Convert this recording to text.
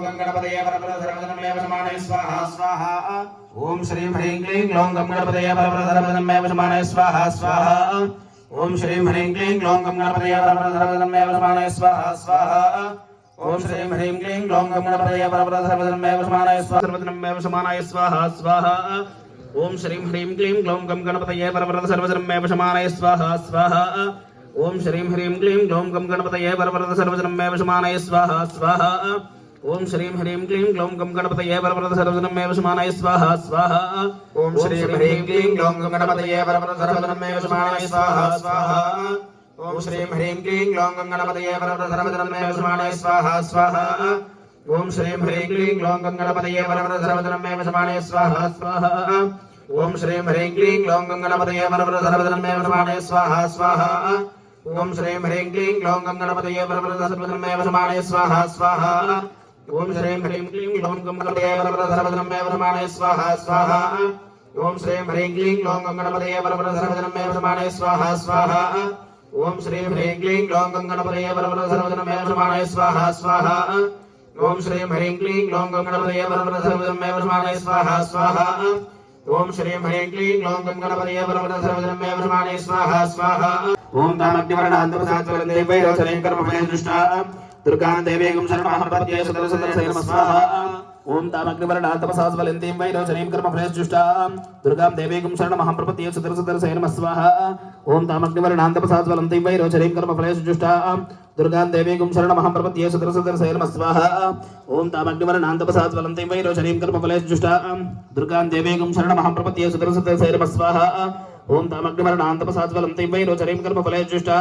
गणपतये परब्रह्मधर्ममेव समानय स्वाहा स्वाहा। ओम श्रीं ह्रीं क्लीं ग्लौं गं गणपतये परब्रह्मधर्ममेव समानय स्वाहा स्वाहा। ओम श्रीं ह्रीं क्लीं ग्लौं गं गणपतये परब्रह्मधर्ममेव समानय स्वाहा स्वाहा। ओम श्रीं ह्रीं क्लीं ग्लौं गं गणपतये परब्रह्मधर्ममेव समानय स्वाहा समानय स्वाहा स्वाहा। ओम श्रीं ह्रीं क्लीं ग्लौं गं गणपतये परब्रह्मधर्ममेव समानय स्वाहा स्वाहा। ओम श्रीं ह्रीं क्लीं ग्लौं गं गणपतये परब्रह्मधर्ममेव समानय स्वाहा स्वाहा। ओम श्रीं ह्रीं क्लीं ग्लौं गं गणपतये परब्रह्मधर्ममेव समानय स्वाहा स्वाहा। ओम श्रीं ह्रीं क्लीं ग्लौं गं गणपतये परब्रह्मधर्ममेव समानय स्वाहा स्वाहा। ओम श्रीं ह्रीं क्लीं ग्लौं गं गणपतये परब्रह्मधर्ममेव समानय स्वाहा स्वाहा। ओम श्रीं ह्रीं क्लीं ग्लौं गं गणपतये परब्रह्मधर्ममेव समानय स्वाहा स्वाहा। ओम श्रीं ह्रीं क्लीं ग्लौं गं गणपतये परब्रह्मधर्ममेव समानय स्वाहा स्वाहा। ओम श्रीं ह्रीं क्लीं ग्लौं गं गणपतये परब्रह्मधर्ममेव समानय स्वाहा स्वाहा। ओम श्रीं ह्रीं क्लीं ग्लौं गं गणपतये परब्रह्मधर्ममेव समानय स्वाहा स्वाहा। ओम श्रीं ह्रीं क्लीं ग्लौं गं गणपतये परब्रह्मधर्ममेव समानय स्वाहा स्वाहा। ओम श्रीं ह्रीं क्लीं ग्लौं गं गणपतये परब्रह्मधर्ममेव समानय स्वाहा स्वाहा। ओम श्रीं ह्रीं क्लीं ग्लौं गं गणपतये परब्रह्मधर्ममेव समानय स्वाहा स्वाहा। ओम श्रीं ह्रीं क्लीं ग्लौं गं गणपतये परब्रह्मधर्ममेव समानय स्वाहा स्वाहा। ओम तामग्निवर्णान्तप्रसादवरन्दे वैरोचनीं कर्मफलदुष्टा दुर्गां देवीं शरणमहं सदरसदरसे नमः स्वाहा। ओम तामग्निवर्णान्तप्रसादवरन्दे वैरोचनीं कर्मफलदुष्टा दुर्गां देवीं शरणमहं प्रपद्ये सदरसदरसे नमः स्वाहा। ओम तामग्निवर्णान्तप्रसादवरन्दे वैरोचनीं कर्मफलदुष्टा दुर्गां देवीं शरणमहं प्रपद्ये सदरसदरसे नमः स्वाहा। ओम तामग्निवर्णान्तप्रसादवरन्दे वैरोचनीं कर्मफलदुष्टा दुर्गां देवीं शरणमहं प्रपद्ये सदरसदरसे नमः स्वाहा। ओम तामग्निवर्णान्तप्रसादवरन्दे वैरोचनीं कर्मफलदुष्टा